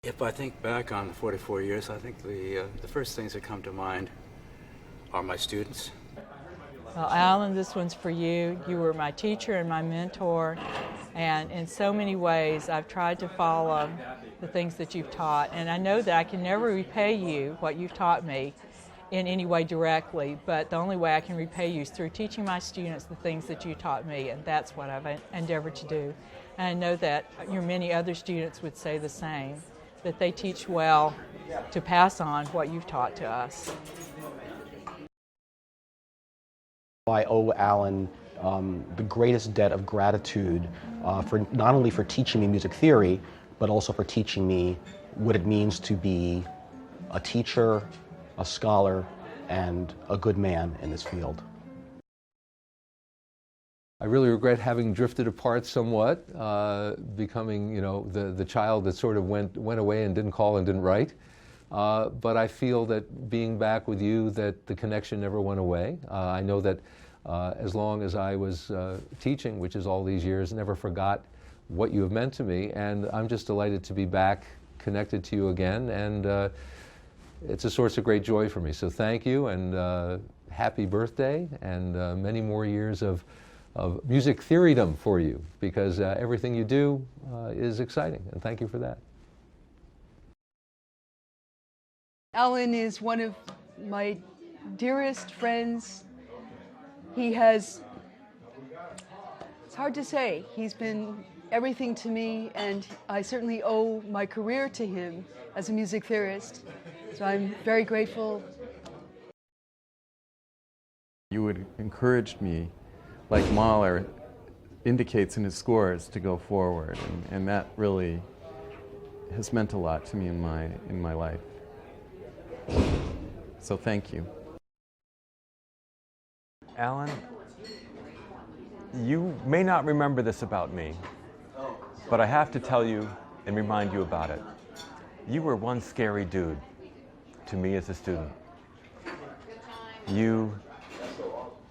If I think back on the 44 years, I think the first things that come to mind are my students. Well, Allen, this one's for you. You were my teacher and my mentor, and in so many ways I've tried to follow the things that you've taught, and I know that I can never repay you what you've taught me in any way directly, but the only way I can repay you is through teaching my students the things that you taught me, and that's what I've endeavored to do. And I know that your many other students would say the same, that they teach well to pass on what you've taught to us. I owe Allen the greatest debt of gratitude for not only for teaching me music theory, but also for teaching me what it means to be a teacher, a scholar, and a good man in this field. I really regret having drifted apart somewhat, becoming, the child that sort of went away and didn't call and didn't write. But I feel that being back with you, that the connection never went away. I know that as long as I was teaching, which is all these years, never forgot what you have meant to me, and I'm just delighted to be back connected to you again, and it's a source of great joy for me. So thank you, and happy birthday, and many more years of music theorydom for you, because everything you do is exciting, and thank you for that. Allen is one of my dearest friends. He has, it's hard to say, he's been everything to me, and I certainly owe my career to him as a music theorist. So I'm very grateful. You would encourage me, like Mahler indicates in his scores, to go forward, and that really has meant a lot to me in my life. So thank you. Allen, you may not remember this about me, but I have to tell you and remind you about it. You were one scary dude to me as a student. You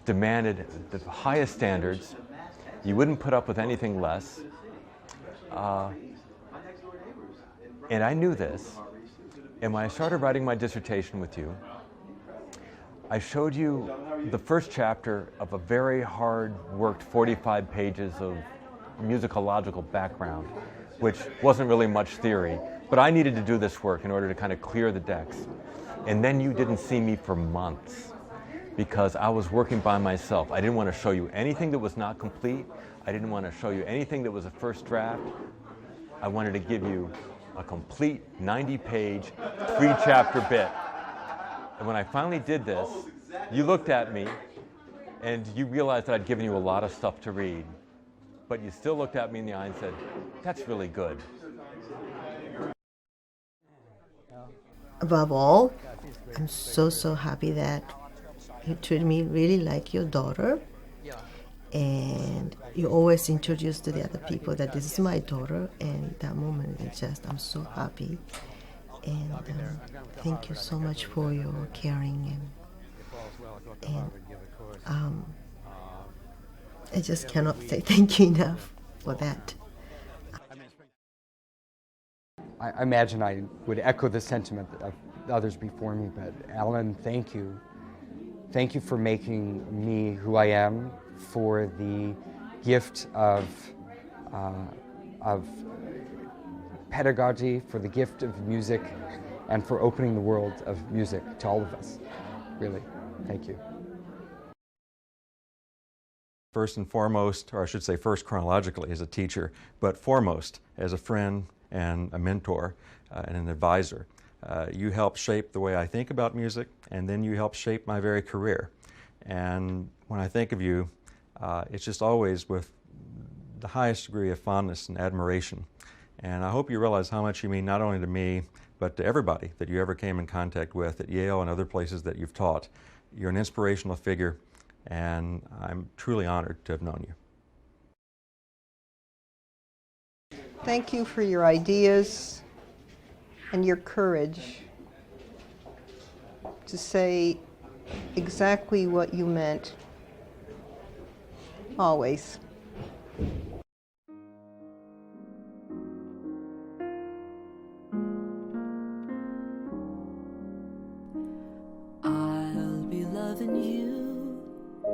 demanded the highest standards. You wouldn't put up with anything less. And I knew this. And when I started writing my dissertation with you, I showed you the first chapter of a very hard-worked 45 pages of musicological background, which wasn't really much theory, but I needed to do this work in order to kind of clear the decks. And then you didn't see me for months because I was working by myself. I didn't want to show you anything that was not complete. I didn't want to show you anything that was a first draft. I wanted to give you a complete 90-page, 3-chapter bit. And when I finally did this, you looked at me and you realized that I'd given you a lot of stuff to read. But you still looked at me in the eye and said, "That's really good." Above all, I'm so happy that you treat me really like your daughter. And you always introduce to the other people that this is my daughter, and that moment is just, I'm so happy. And thank you so much for your caring, and I just cannot say thank you enough for that. I imagine I would echo the sentiment of others before me, but Allen, thank you. Thank you for making me who I am, for the gift of pedagogy, for the gift of music, and for opening the world of music to all of us. Really, thank you. First and foremost, or I should say first chronologically as a teacher, but foremost as a friend and a mentor and an advisor. You helped shape the way I think about music, and then you helped shape my very career. And when I think of you, it's just always with the highest degree of fondness and admiration. And I hope you realize how much you mean not only to me, but to everybody that you ever came in contact with at Yale and other places that you've taught. You're an inspirational figure, and I'm truly honored to have known you. Thank you for your ideas and your courage to say exactly what you meant, always. than you,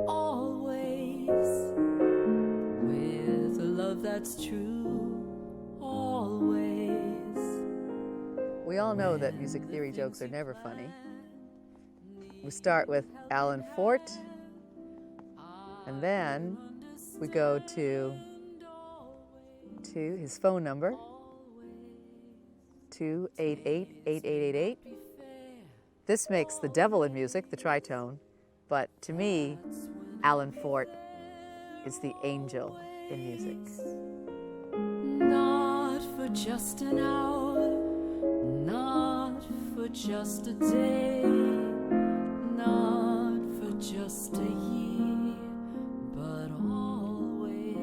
always, with a love that's true, always. We all know that music theory jokes are never funny. We start with Allen Forte, and then we go to his phone number, 288-8888. This makes the devil in music, the tritone, but to me, Allen Forte is the angel in music. Not for just an hour, not for just a day, not for just a year, but always.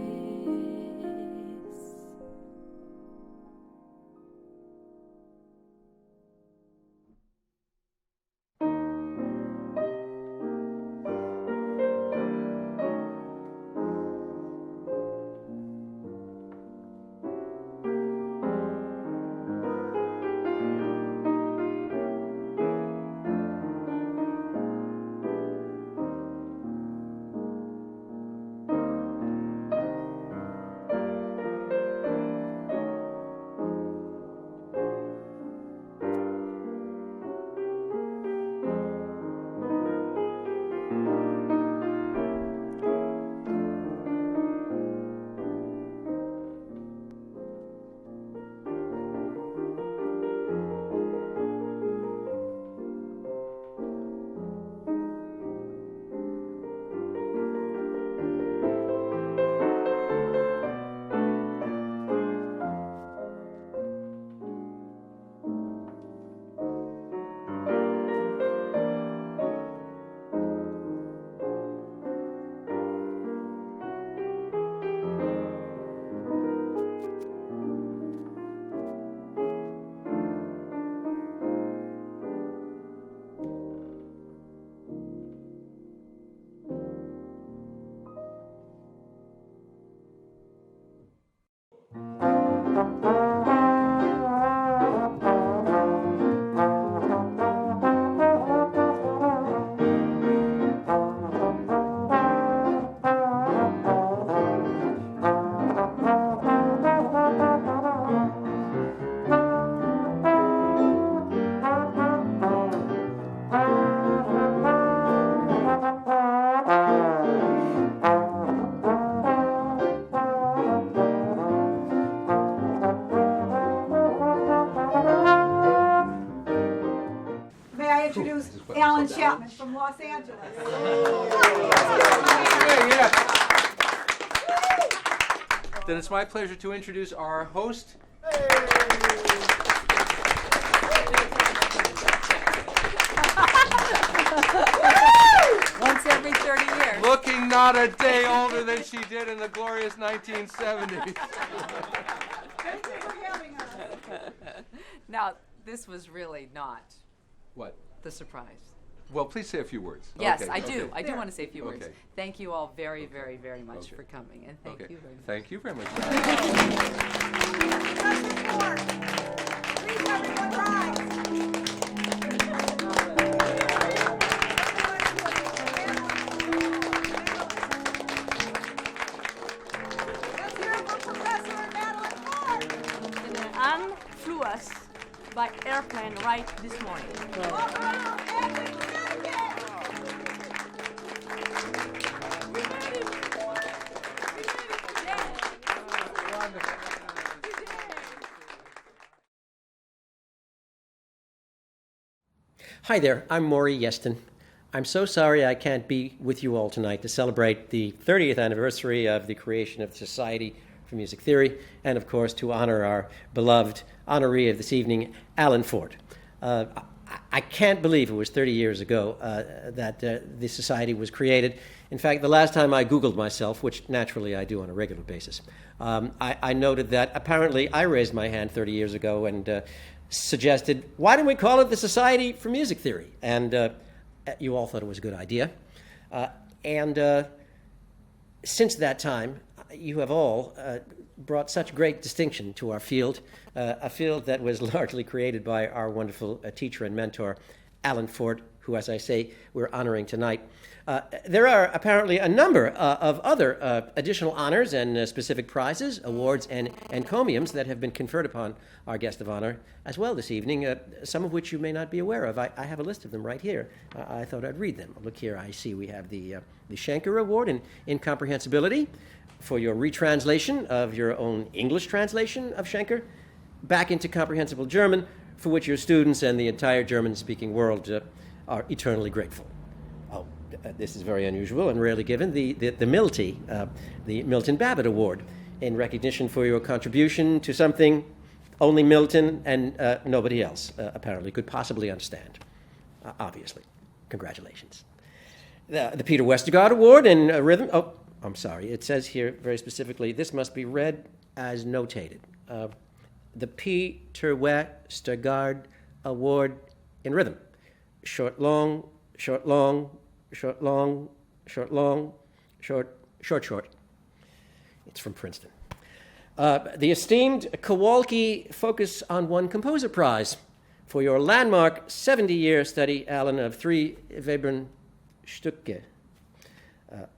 Alan Chapman from Los Angeles. Then it's my pleasure to introduce our host. Once every 30 years. Looking not a day older than she did in the glorious 1970s. Thank you for having us. Now, this was really not what? The surprise. Well, please say a few words. Yes, okay, I do. Okay. I do want to say a few words. Okay. Thank you all very, very, very much for coming, and thank you very much. Thank you very much. Please, everyone rise. Let's hear it from Professor Madeline Ford. Anne flew us by airplane right this morning. Hi there, I'm Maury Yeston. I'm so sorry I can't be with you all tonight to celebrate the 30th anniversary of the creation of the Society for Music Theory, and of course to honor our beloved honoree of this evening, Allen Forte. I can't believe it was 30 years ago that the Society was created. In fact, the last time I Googled myself, which naturally I do on a regular basis, I noted that apparently I raised my hand 30 years ago and suggested, why don't we call it the Society for Music Theory? And you all thought it was a good idea. Since that time, you have all brought such great distinction to our field, a field that was largely created by our wonderful teacher and mentor, Allen Forte who, as I say, we're honoring tonight. There are apparently a number of other additional honors and specific prizes, awards, and encomiums that have been conferred upon our guest of honor as well this evening, some of which you may not be aware of. I have a list of them right here. I thought I'd read them. Look here, I see we have the Schenker Award in Incomprehensibility for your retranslation of your own English translation of Schenker back into comprehensible German, for which your students and the entire German-speaking world are eternally grateful. This is very unusual and rarely given, the Milty, the Milton Babbitt Award, in recognition for your contribution to something only Milton and nobody else apparently could possibly understand. Obviously. Congratulations. The Peter Westergaard Award in Rhythm. Oh, I'm sorry. It says here very specifically, this must be read as notated. The Peter Westergaard Award in Rhythm. Short, long, short, long, short, long, short, long, short, short, short. It's from Princeton. The esteemed Kowalski Focus on One Composer Prize for your landmark 70-year study, Allen, of 3 Webern-Stücke.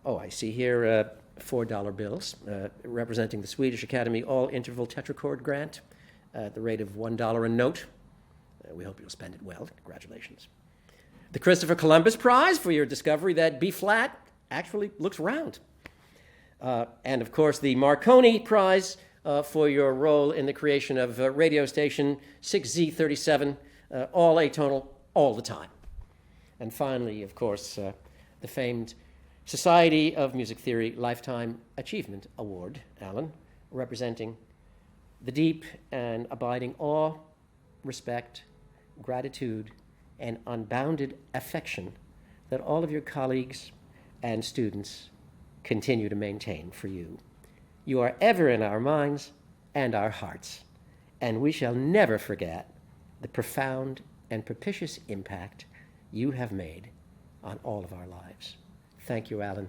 I see here $4 bills representing the Swedish Academy All-Interval Tetrachord Grant at the rate of $1 a note. We hope you'll spend it well. Congratulations. The Christopher Columbus Prize for your discovery that B-flat actually looks round. And, of course, the Marconi Prize for your role in the creation of radio station 6Z37, all atonal, all the time. And finally, of course, the famed Society of Music Theory Lifetime Achievement Award, Allen, representing the deep and abiding awe, respect, gratitude, and unbounded affection that all of your colleagues and students continue to maintain for you. You are ever in our minds and our hearts, and we shall never forget the profound and propitious impact you have made on all of our lives. Thank you, Allen,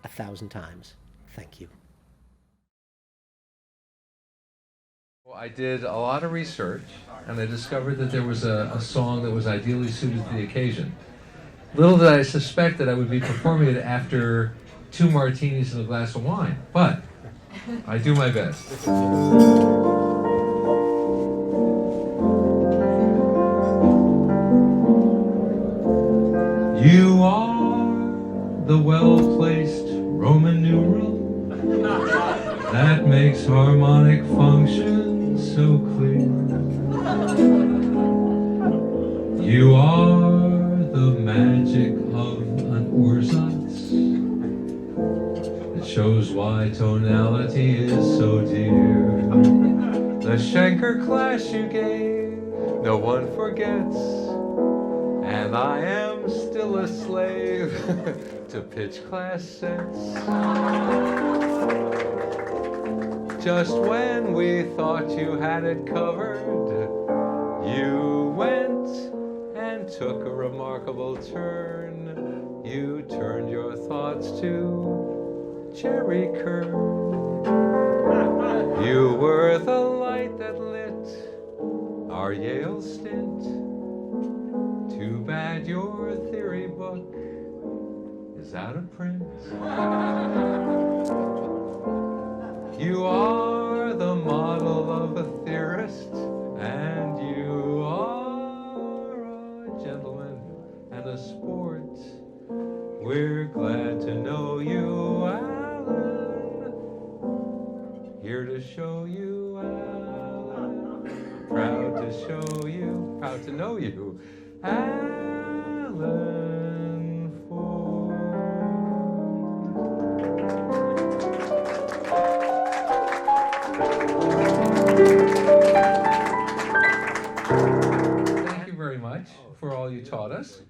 1,000 times. Thank you. Well, I did a lot of research, and I discovered that there was a song that was ideally suited to the occasion. Little did I suspect that I would be performing it after 2 martinis and a glass of wine, but I do my best. You are the well-placed Roman numeral that makes harmonic function so clear. You are the magic of an ersatz that shows why tonality is so dear. The Schenker class you gave, no one forgets, and I am still a slave to pitch class sets. Just when we thought you had it covered, you went and took a remarkable turn. You turned your thoughts to cherry curd. You were the light that lit our Yale stint. Too bad your theory book is out of print. You are the model of a theorist, and you are a gentleman and a sport. We're glad to know you, Allen. Here to show you, Allen. Proud to show you, proud to know you, Allen Forte. Thank you very much for all you taught us.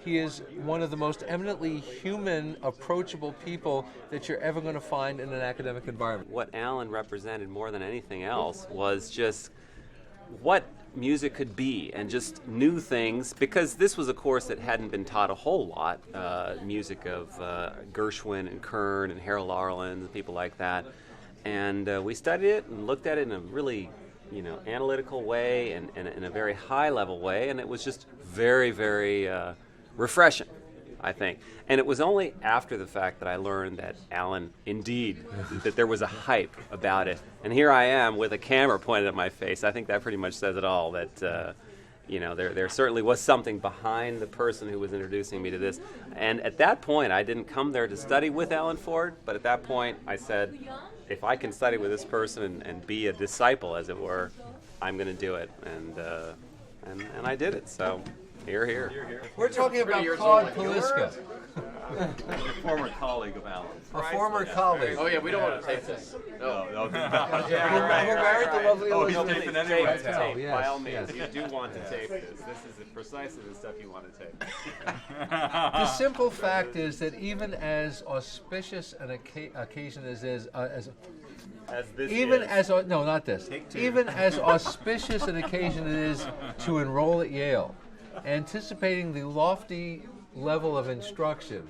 He is one of the most eminently human, approachable people that you're ever going to find in an academic environment. What Allen represented more than anything else was just what music could be and just new things, because this was a course that hadn't been taught a whole lot, music of Gershwin and Kern and Harold Arlen and people like that. And we studied it and looked at it in a really analytical way and in a very high level way, and it was just very, very refreshing, I think. And it was only after the fact that I learned that Allen, indeed, that there was a hype about it. And here I am with a camera pointed at my face. I think that pretty much says it all, that there certainly was something behind the person who was introducing me to this. And at that point, I didn't come there to study with Allen Forte, but at that point I said, if I can study with this person and be a disciple, as it were, I'm going to do it. And I did it, so here. We're talking about Claude Paliska. A former colleague of Allen. A former colleague. Oh yeah, we don't want to tape this. No. Who married the lovely Elizabeth. He's taping anyway. Tape. By all means, you do want to tape this. This is precisely the stuff you want to tape. The simple fact is that even as auspicious an occasion as even as auspicious an occasion it is to enroll at Yale, anticipating the lofty level of instruction,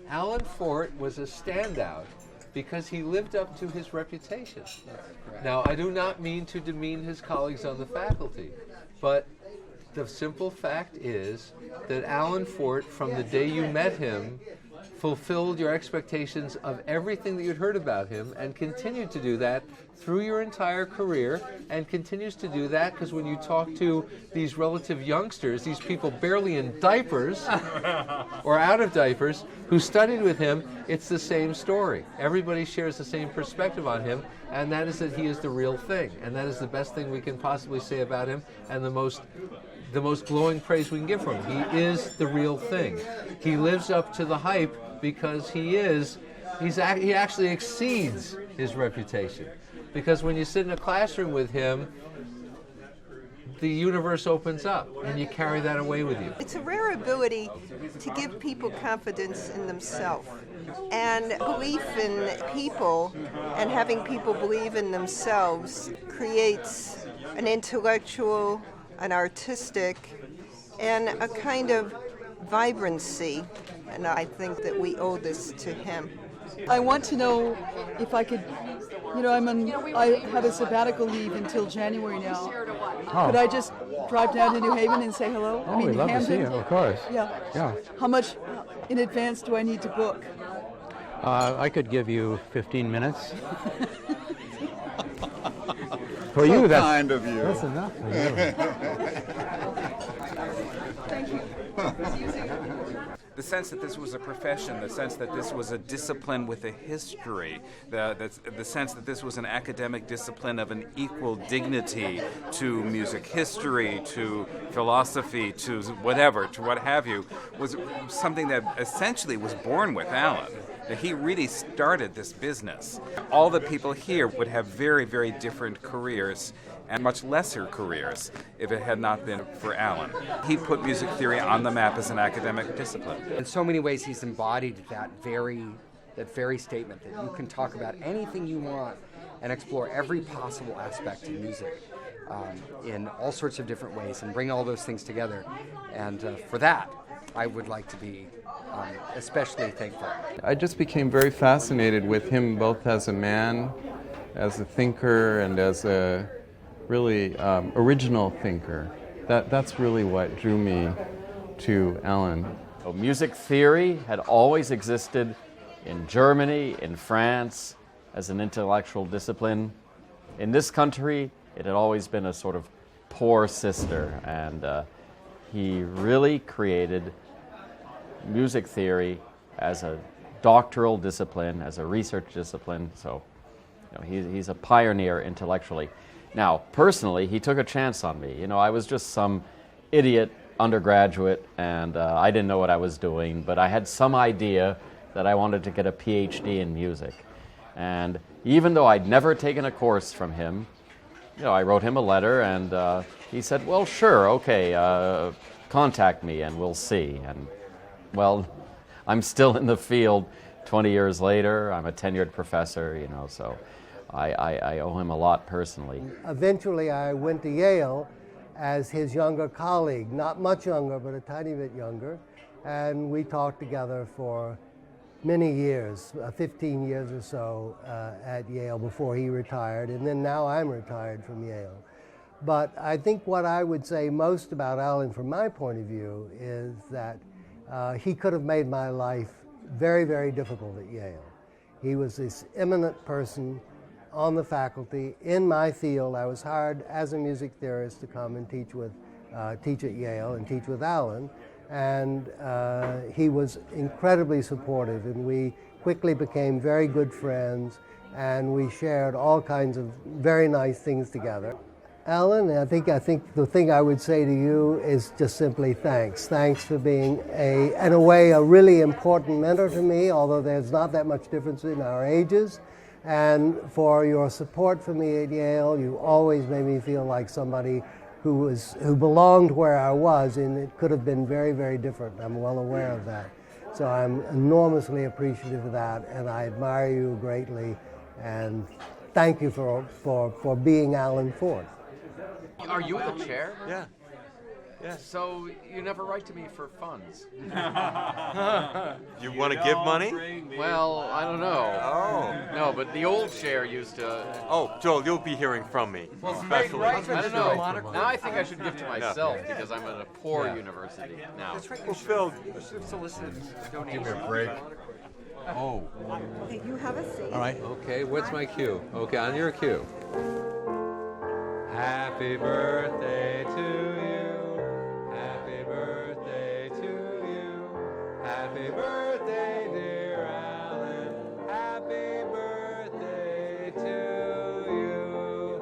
Allen Forte was a standout because he lived up to his reputation. Now, I do not mean to demean his colleagues on the faculty, but the simple fact is that Allen Forte, from the day you met him, fulfilled your expectations of everything that you'd heard about him and continued to do that through your entire career, and continues to do that because when you talk to these relative youngsters, these people barely in diapers or out of diapers who studied with him, it's the same story. Everybody shares the same perspective on him, and that is that he is the real thing, and that is the best thing we can possibly say about him, and the most glowing praise we can give for him. He is the real thing. He lives up to the hype because he actually exceeds his reputation. Because when you sit in a classroom with him, the universe opens up and you carry that away with you. It's a rare ability to give people confidence in themselves. And belief in people and having people believe in themselves creates an intellectual, an artistic, and a kind of vibrancy. And I think that we owe this to him. I want to know if I could, I have a sabbatical leave until January now. Oh. Could I just drive down to New Haven and say hello? Oh, we'd love to see you, of course. Yeah. How much in advance do I need to book? I could give you 15 minutes. For you, that's kind of you. That's enough for you. Thank you. The sense that this was a profession, the sense that this was a discipline with a history, the sense that this was an academic discipline of an equal dignity to music history, to philosophy, to whatever, to what have you, was something that essentially was born with Allen. That he really started this business. All the people here would have very, very different careers and much lesser careers if it had not been for Allen. He put music theory on the map as an academic discipline. In so many ways, he's embodied that very statement that you can talk about anything you want and explore every possible aspect of music in all sorts of different ways and bring all those things together. And for that, I would like to be especially thankful. I just became very fascinated with him both as a man, as a thinker, and as a really original thinker. That's really what drew me to Allen. So music theory had always existed in Germany, in France, as an intellectual discipline. In this country, it had always been a sort of poor sister, and he really created music theory as a doctoral discipline, as a research discipline. So he's a pioneer intellectually. Now, personally, he took a chance on me. I was just some idiot undergraduate, and I didn't know what I was doing, but I had some idea that I wanted to get a PhD in music. And even though I'd never taken a course from him, I wrote him a letter, and he said, well, sure, okay, contact me and we'll see. And well, I'm still in the field 20 years later. I'm a tenured professor, so I owe him a lot personally. Eventually, I went to Yale as his younger colleague, not much younger, but a tiny bit younger, and we talked together for many years, 15 years or so at Yale before he retired, and then now I'm retired from Yale. But I think what I would say most about Allen from my point of view is that he could have made my life very, very difficult at Yale. He was this eminent person on the faculty in my field. I was hired as a music theorist to come and teach at Yale and teach with Allen, and he was incredibly supportive, and we quickly became very good friends, and we shared all kinds of very nice things together. Allen, I think the thing I would say to you is just simply thanks. Thanks for being, in a way, a really important mentor to me, although there's not that much difference in our ages, and for your support for me at Yale. You always made me feel like somebody who belonged where I was, and it could have been very, very different. I'm well aware of that. So I'm enormously appreciative of that, and I admire you greatly, and thank you for being Allen Forte. Are you the chair? Yeah. Yeah. So you never write to me for funds. You want to give money? Well, I don't know. Oh. No, but the old chair used to. Oh, Joel, you'll be hearing from me. Well, especially. right. I don't know. Now I think I should give to myself because I'm at a poor Yeah. university now. That's right. Well, Phil, solicit donations. Give me a break. Oh. Okay, you have a seat. All right. Okay, what's my cue? Okay, on your cue. Happy birthday to you. Happy birthday to you. Happy birthday, dear Allen. Happy birthday to you.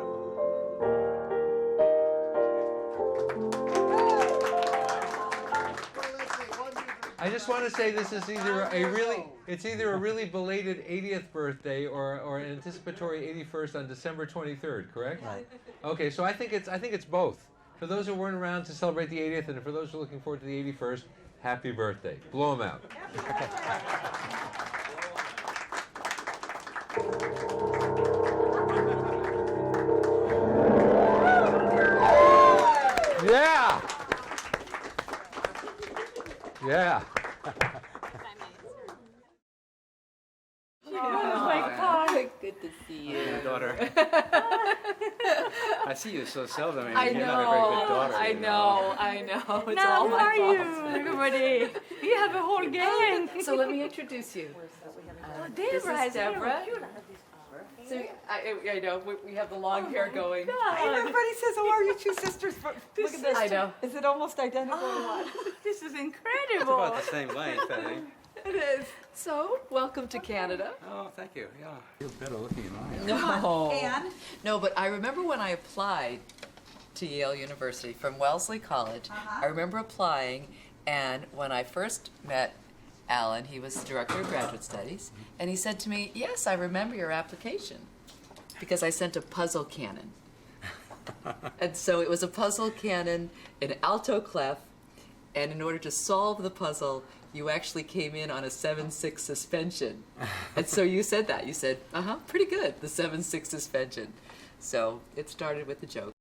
I just want to say this is either a really belated 80th birthday or an anticipatory 81st on December 23rd, correct? Right. Okay, so I think it's both. For those who weren't around to celebrate the 80th, and for those who are looking forward to the 81st, happy birthday. Blow them out. Yeah. Yeah. Oh my God. Good to see you. Your daughter. I see you so seldom. And I you're know. not a very good daughter. I know. It's Now, all who my are fault. you, everybody? We have a whole gang. So let me introduce you. This Debra is Debra. So I know we have the long hair going. Everybody says, "Oh, are you two sisters?" But look at this. I know. Is it almost identical or what? This is It's incredible. about the same length, I think. It is. So welcome to Canada. Oh, thank you. Yeah. You're better looking than I am. No. And? No, but I remember when I applied to Yale University from Wellesley College. I remember applying, and when I first met Allen, he was the director of graduate studies, and he said to me, "Yes, I remember your application," because I sent a puzzle canon. And so it was a puzzle canon in alto clef, and in order to solve the puzzle, you actually came in on a 7/6 suspension. And so you said that. You said, pretty good, the 7/6 suspension. So it started with a joke.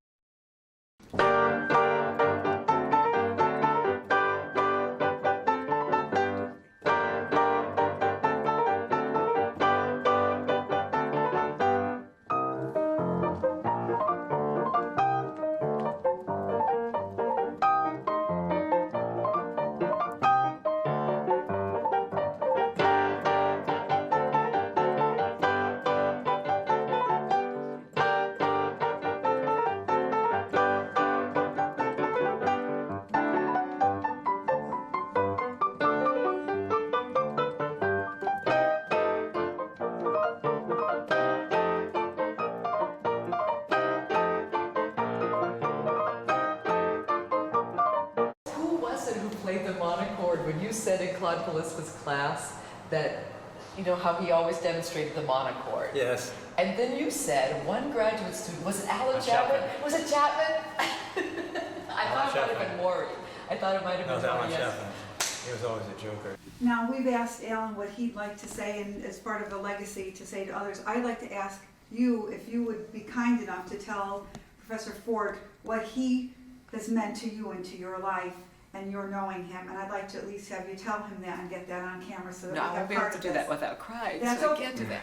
Played the monochord when you said in Claude Callista's class that, you know, how he always demonstrated the monochord. Yes. And then you said one graduate student, was it Alan Chapman. Chapman? Was it Chapman? I thought it might have been Maury. I thought it might have That was been Alan Maury, yes. Chapman. He was always a joker. Now, we've asked Alan what he'd like to say, and as part of a legacy to say to others, I'd like to ask you if you would be kind enough to tell Professor Forte what he has meant to you and to your life and your knowing him, and I'd like to at least have you tell him that and get that on camera so that No, we I have won't be able part to of do this. that without crying, That's so I okay. can't do that.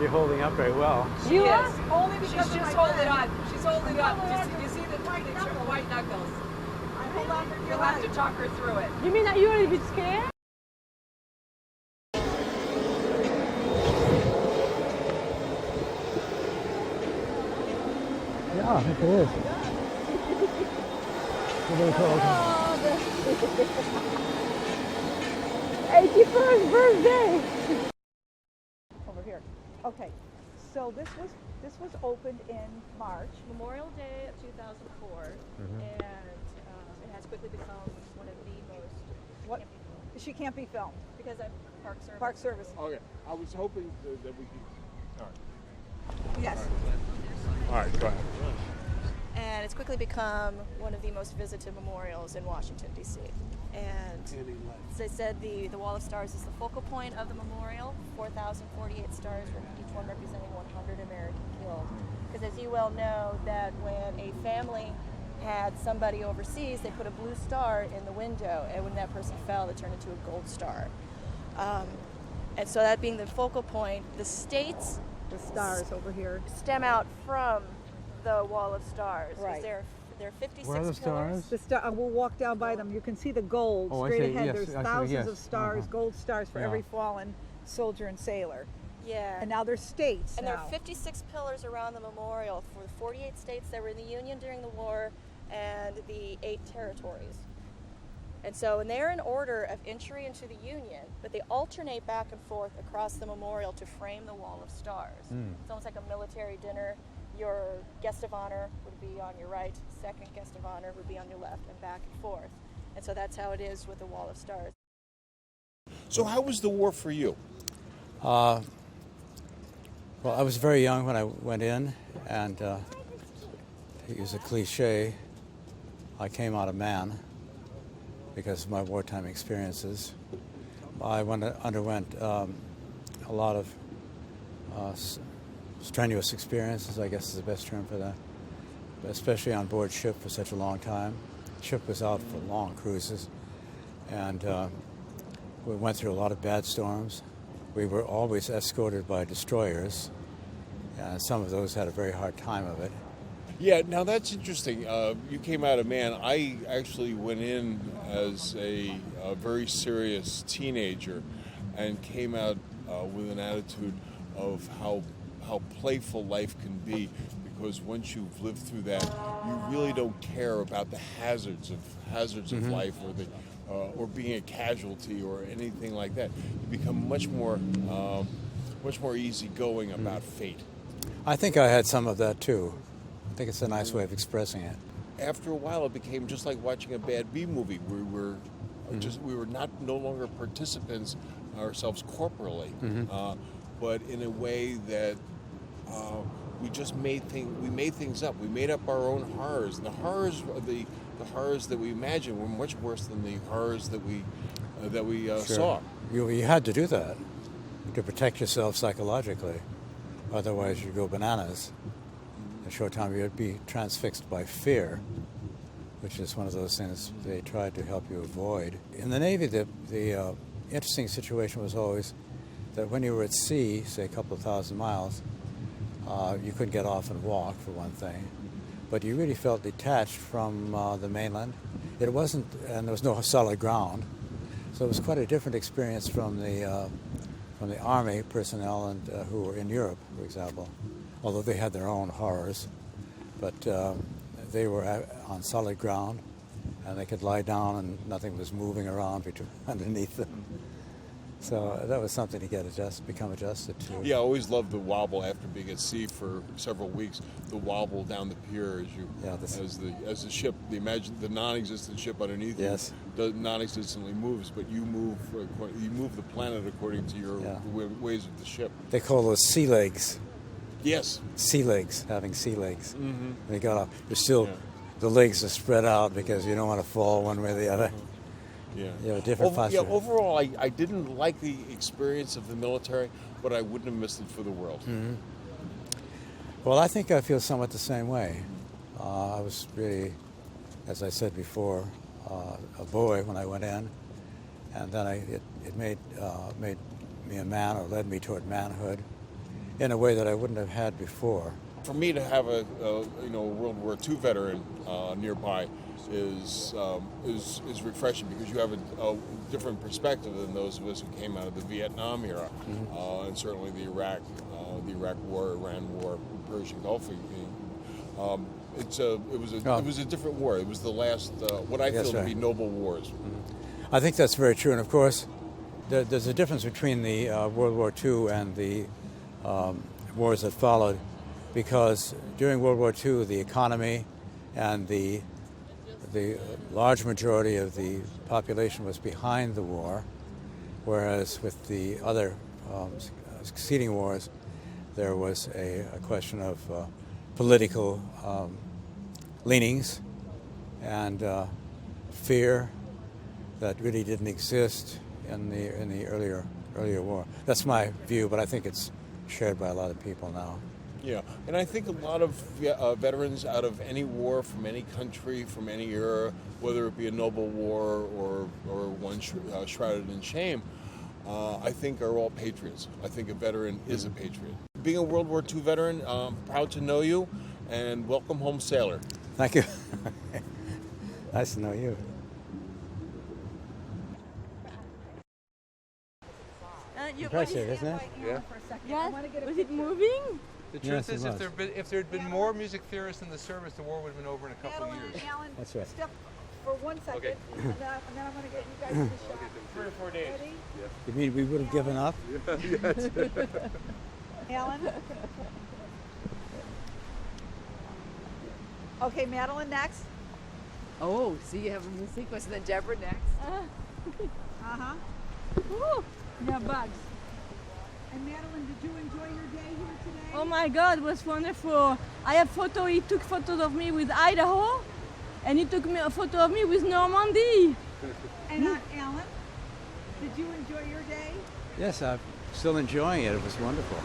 You're holding up very well. You are? Only because She's of just my holding leg. on. She's holding on. You see the picture, white knuckles. I hold on for You'll have to talk her through it. You mean that you're a little bit scared? Yeah, I think it is. Very cold. 81st birthday. over here. Okay, so this was opened in March. Memorial Day of 2004, and it has quickly become one of the most. What? She can't be filmed Because I'm Park Service. Park Service. Okay, I was hoping that we could. All right. Yes. All right, go ahead. And it's quickly become one of the most visited memorials in Washington, D.C. And as I said, the Wall of Stars is the focal point of the memorial. 4,048 stars, each one representing 100 American killed. Because as you well know, that when a family had somebody overseas, they put a blue star in the window, and when that person fell, it turned into a gold star. And so that being the focal point, the states, the stars over here, stem out from the Wall of Stars. Right. There are 56 Where are the pillars. stars? We'll walk down by them. You can see the gold Oh, I straight see. ahead. Yes, There's I see. thousands Yes. of stars, gold stars for Yeah. every fallen soldier and sailor. Yeah. And now there's states And now. there are 56 pillars around the memorial for the 48 states that were in the Union during the war and the 8 territories. And so, and they're in order of entry into the Union, but they alternate back and forth across the memorial to frame the Wall of Stars. It's almost like a military dinner. Your guest of honor would be on your right, second guest of honor would be on your left, and back and forth. And so that's how it is with the Wall of Stars. So, how was the war for you? Well, I was very young when I went in, and to use a cliche, I came out a man because of my wartime experiences. I underwent a lot of strenuous experiences, I guess is the best term for that, especially on board ship for such a long time. Ship was out for long cruises, and we went through a lot of bad storms. We were always escorted by destroyers, and some of those had a very hard time of it. Yeah, now that's interesting. You came out a man. I actually went in as a very serious teenager and came out with an attitude of how playful life can be, because once you've lived through that, you really don't care about the hazards of life or being a casualty or anything like that. You become much more easygoing about fate. I think I had some of that too. I think it's a nice way of expressing it. After a while, it became just like watching a bad B movie. We were no longer participants ourselves corporally, but in a way that we just made things up. We made up our own horrors, and the horrors that we imagined were much worse than the horrors that we saw. You had to do that to protect yourself psychologically. Otherwise, you'd go bananas. In a short time, you'd be transfixed by fear, which is one of those things they tried to help you avoid. In the Navy, the interesting situation was always that when you were at sea, say a couple of thousand miles, you couldn't get off and walk, for one thing. But you really felt detached from the mainland. It wasn't, and there was no solid ground. So it was quite a different experience from the Army personnel and who were in Europe, for example, although they had their own horrors. But they were on solid ground, and they could lie down and nothing was moving around underneath them. So that was something to become adjusted to. Yeah, I always loved the wobble after being at sea for several weeks. The wobble down the pier as the ship, the non-existent ship underneath you, non-existently moves, but you move the planet according to your ways of the ship. They call those sea legs. Yes. Sea legs, having sea legs. Mm-hmm. When you got off, the legs are spread out because you don't want to fall one way or the other. Yeah, different posture. Yeah, overall, I didn't like the experience of the military, but I wouldn't have missed it for the world. Mm-hmm. Well, I think I feel somewhat the same way. I was really, as I said before, a boy when I went in, and then it made me a man, or led me toward manhood. in a way that I wouldn't have had before. For me to have a World War II veteran nearby is refreshing, because you have a different perspective than those of us who came out of the Vietnam era, and certainly the Iraq War, Iran War, Persian Gulf. It was a different war. It was the last what I feel to be noble wars. I think that's very true, and of course, there's a difference between the World War II and the wars that followed, because during World War II, the economy and the large majority of the population was behind the war, whereas with the other succeeding wars, there was a question of political leanings and fear that really didn't exist in the earlier war. That's my view, but I think it's shared by a lot of people now. Yeah, and I think a lot of veterans out of any war, from any country, from any era, whether it be a noble war or one shrouded in shame, I think are all patriots. I think a veteran is a patriot. Being a World War II veteran, I'm proud to know you, and welcome home, sailor. Thank you. Nice to know you. Impressive, isn't it? Yeah. Yes. Was it moving? The truth is, if there had been more music theorists in the service, the war would have been over in a couple of years. Alan, that's right. Step for 1 second, Okay. and then I'm going to get you guys to the shot. 3 or 4 days. Ready? You mean we would have given up? Alan? Okay, Madeline next. Oh, see, you have a sequence, and then Debra next. Uh-huh. Woo! Yeah, bugs. And Madeline, did you enjoy your day here today? Oh my God, it was wonderful. I have photo. He took photos of me with Idaho, and he took a photo of me with Normandy. And Alan, did you enjoy your day? Yes, I'm still enjoying it. It was wonderful.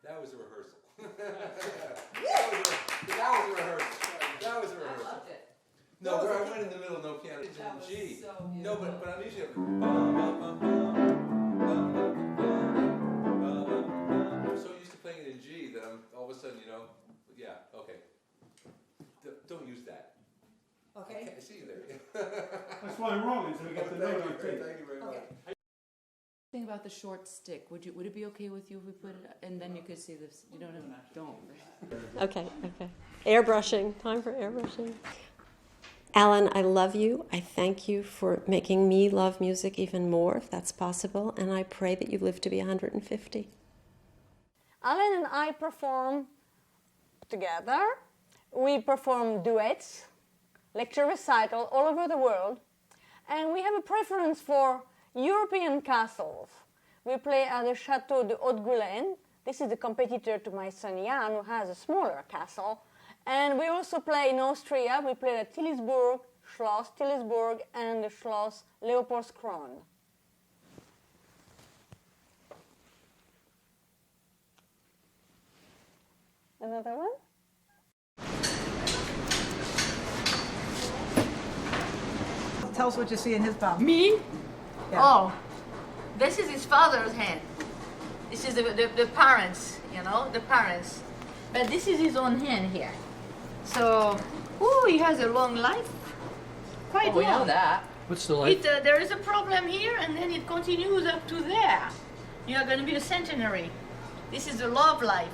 That was a rehearsal. That was a rehearsal. That was a rehearsal. I loved it. No, where I went in the middle, no piano, it's in G. So no, but I'm usually I'm so used to playing it in G that I'm all of a sudden, yeah, okay. Don't use that. Okay. I see you there. That's why I'm wrong, until we get the note on tape. Thank you very much. Thing about the short stick. Would it be okay with you if we put it, and then you could see this? You don't. Okay. Airbrushing. Time for airbrushing. Alan, I love you. I thank you for making me love music even more, if that's possible, and I pray that you live to be 150. Alan and I perform together. We perform duets, lecture recital all over the world, and we have a preference for European castles. We play at the Château de Haute-Goulaine. This is the competitor to my son Jan, who has a smaller castle. And we also play in Austria. We play at Tillisburg, Schloss Tillisburg, and the Schloss Leopoldskron. Another one? Tell us what you see in his palm. Me? Yeah. Oh, this is his father's hand. This is the parents, the parents. But this is his own hand here. So, he has a long life. Quite long. We know that. What's the life? There is a problem here, and then it continues up to there. You are going to be a centenary. This is a love life.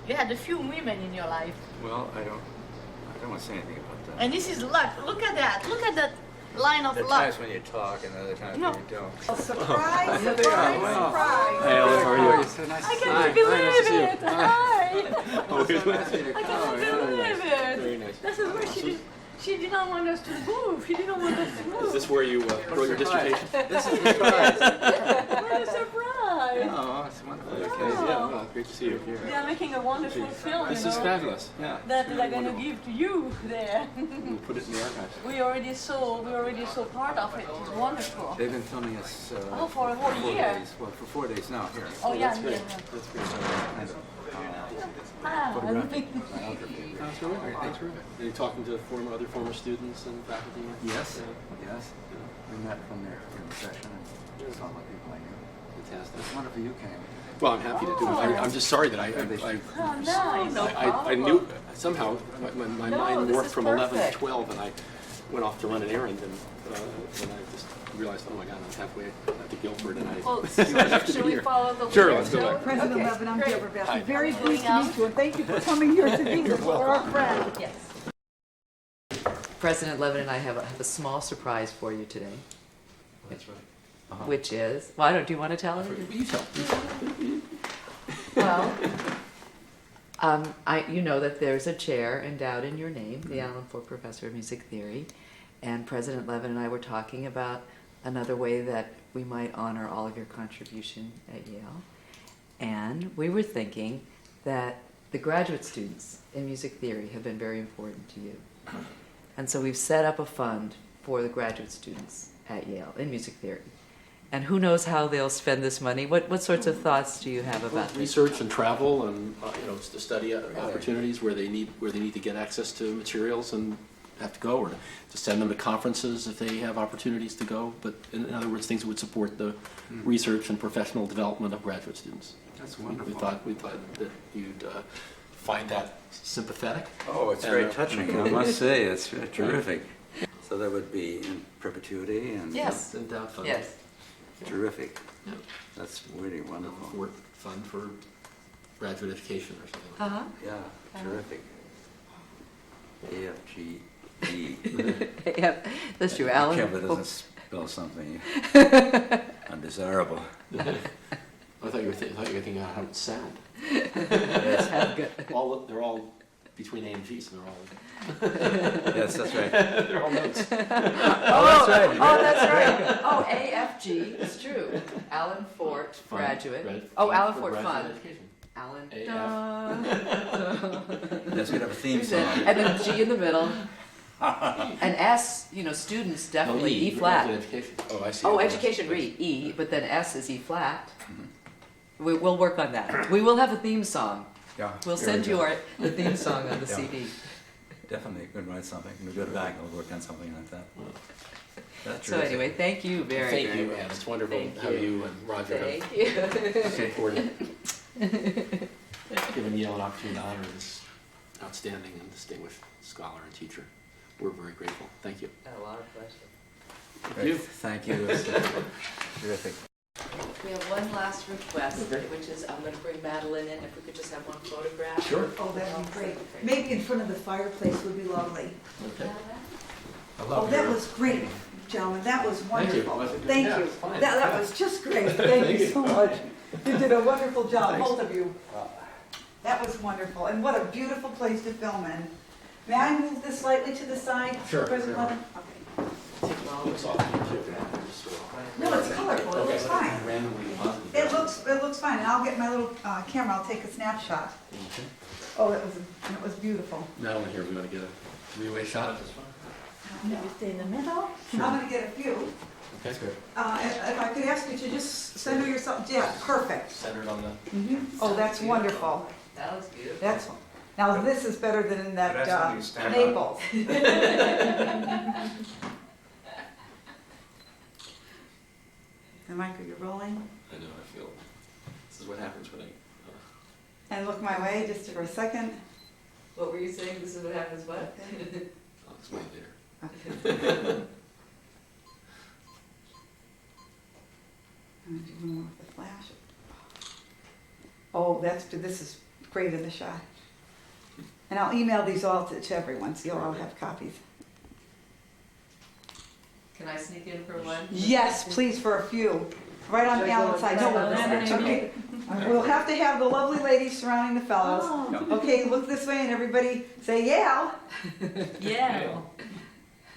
You had a few women in your life. Well, I don't want to say anything about that. And this is luck. Look at that. Look at that line of There are luck. times when you talk and other times No. when you don't. Surprise, Here they are. surprise. Hey, Alan, how are you? So nice I to see you. can't believe it. Hi. Oh, it's nice to meet you. I can't believe it. Very nice. This is where she did not want us to move. She didn't want us to move. Is this where you wrote your dissertation? This is a surprise. What a surprise. Oh, it's wonderful. Okay, yeah, well, great to see you here. They are making a wonderful film, This is fabulous. Yeah. that they're going to give to you there. We'll put it in the archives. We already saw part of it. It's wonderful. They've been filming us for a whole 4 year. days. Well, for 4 days now here. Oh, yeah, That's great. yeah. That's great. So kind of Photographic biography. That's terrific. Thanks, terrific. Are you talking to other former students and faculty? Yes. Yeah. Yes. We met from there in the session and saw what people I knew. Fantastic. It's wonderful you came. Well, I'm happy to do it. I'm just sorry that I knew somehow my mind morphed from 11 to 12, and I went off to run an errand, and when I just realized, oh my God, I'm halfway to Guilford, and I have to Should be we here. follow the Sure, let's go back. President Okay, Levin, I'm great. Debra Bassett. Hi. Very pleased to meet you, and thank you for coming here to visit for our friend. Yes. President Levin and I have a small surprise for you today, That's right. which is, well, do you want to tell it? You tell. Well, you know that there's a chair endowed in your name, the Allen Forte Professor of Music Theory, and President Levin and I were talking about another way that we might honor all of your contribution at Yale. And we were thinking that the graduate students in music theory have been very important to you. And so we've set up a fund for the graduate students at Yale in music theory. And who knows how they'll spend this money? What sorts of thoughts do you have about this? Research and travel, and to study opportunities where they need to get access to materials and have to go, or to send them to conferences if they have opportunities to go. But in other words, things that would support the research and professional development of graduate students. That's wonderful. We thought that you'd find that sympathetic. Oh, it's very touching, I must say. It's terrific. So that would be in perpetuity and Yes. Endowed fund. Yes. terrific. Yeah. That's really wonderful. Fort fund for graduate education or something like Uh-huh. Yeah, terrific. AFGE. Yeah, that's true, Alan. Kevin doesn't spell something undesirable. that. I thought you were thinking about how it sound. Sound good. They're all between A and G, so they're all. Yes, that's right. They're all notes. That's right. Oh, that's right. Oh, AFG, it's true. Allen Forte Graduate. Allen Forte Fund. Allen. That's going to have a theme song. And then G in the middle. And S, students definitely E flat. Education. Oh, I see. Oh, education, read E, but then S is E flat. We'll work on that. We will have a theme song. Yeah. We'll send you the theme song on the CD. Definitely, could write something. We'll go back and we'll work on something like that. That's So anyway, thank you very Thank you, much. Anne. It's wonderful Thank how you and Roger Thank you. have supported, given Yale an opportunity to honor this outstanding and distinguished scholar and teacher. We're very grateful. Thank you. A lot of pleasure. Thank you. Thank you. It's terrific. We have one last request, which is I'm going to bring Madeline in. If we could just have one photograph. Sure. Oh, that'd be great. Maybe in front of the fireplace would be lovely. Okay. Oh, that was great, gentlemen. That was Thank you. wonderful. Yeah, Thank you. it's fine. That was just great. Thank you so much. You did a wonderful job, Thanks. both of you. That was wonderful. And what a beautiful place to film in. May I move this slightly to the side? Sure. President Levin? Okay. Looks awesome. No, it's colorful. It looks fine. Randomly positive. It looks fine. And I'll get my little camera. I'll take a snapshot. Okay. Oh, it was beautiful. Madeline, here, we want to get a three-way shot of this one. Maybe stay in the middle. I'm going to get a few. Okay, good. If I could ask you to just center yourself. Yeah, perfect. Centered on the. Oh, that's wonderful. That was beautiful. That's now this is better than in that Naples. And Michael, you're rolling. I know. I feel. This is what happens when I. And look my way just for a second. What were you saying? This is what happens. What? I'll explain later. Okay. I'm going to do one more with the flash. Oh, this is great in the shot. And I'll email these all to everyone, so you'll all have copies. Can I sneak in for one? Yes, please, for a few. Right on Alan's side. No, okay. We'll have to have the lovely ladies surrounding the fellows. Oh. Okay, look this way and everybody say, yeah. Yeah.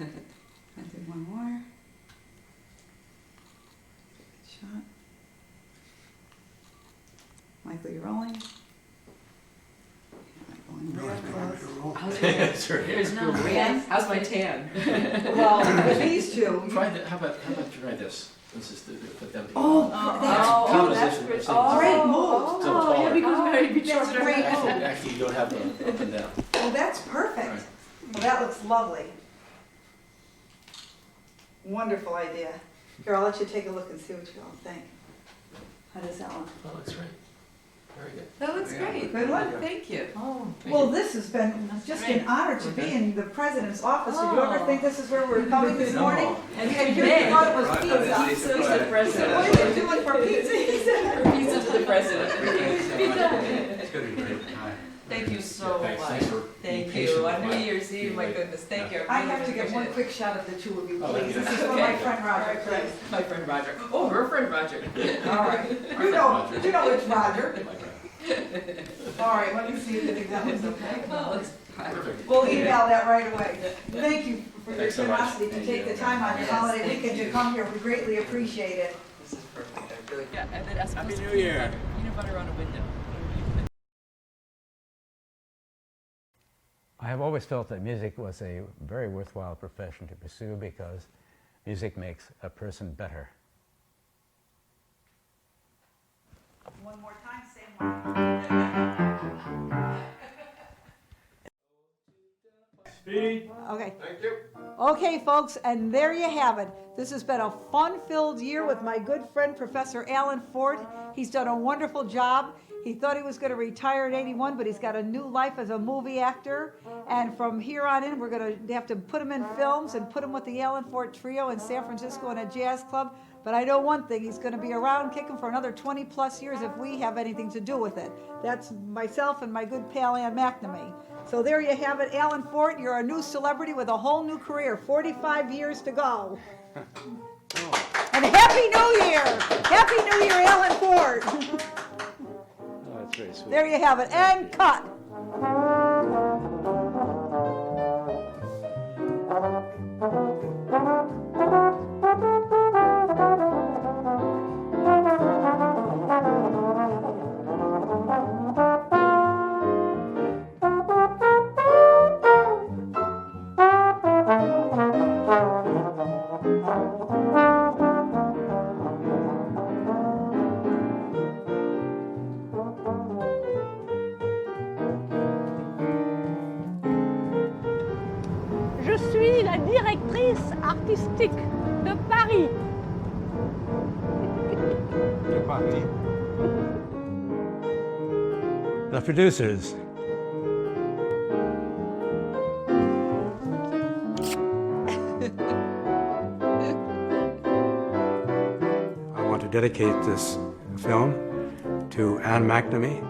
I'll do one more. Good shot. Michael, you're rolling. Going real close. That's right. There's no tan. How's my tan? Well, with these two. Try that. How about try this? This is put them together. That's great. Great move. Yeah, because we be That's great move. Actually, you don't have the up and down. Well, that's perfect. Right. Well, that looks lovely. Wonderful idea. Here, I'll let you take a look and see what you all think. How does that look? That looks great. Very good. That looks great. Good one. Thank you. Well, this has been just an honor to be in the president's office. Did you ever think this is where we're coming this morning? And here you thought it was pizza. Pizza to the president. What are you doing for pizza? For pizza to the president. Pizza. It's going to be great. Thank you so much. Thank patient you. with On New my- Year's Eve, my goodness, thank you. I have to get one quick shot of the two of you, Oh, please. that'd This be is for my friend Roger, please. My friend Roger. Oh, her friend Roger. All right. You know which Roger. All right, let me see if you think that was okay. Perfect. We'll email that right away. Thank you for your Thanks so much. generosity to take the time on your holiday weekend to come here. We greatly appreciate it. This is perfect. I really, yeah, and then ask Happy New Year. Peanut butter on a window. I have always felt that music was a very worthwhile profession to pursue because music makes a person better. One more time, same one. Speed. Okay. Thank you. Okay, folks, and there you have it. This has been a fun-filled year with my good friend, Professor Allen Forte. He's done a wonderful job. He thought he was going to retire at 81, but he's got a new life as a movie actor. And from here on in, we're going to have to put him in films and put him with the Allen Forte Trio in San Francisco in a jazz club. But I know one thing, he's going to be around kicking for another 20 plus years if we have anything to do with it. That's myself and my good pal Ann McNamee. So there you have it, Allen Forte, you're a new celebrity with a whole new career, 45 years to go. And Happy New Year! Happy New Year, Allen Forte! That's very sweet. There you have it, and cut. Je suis la directrice artistique de Paris. The producers. I want to dedicate this film to Ann McNamee,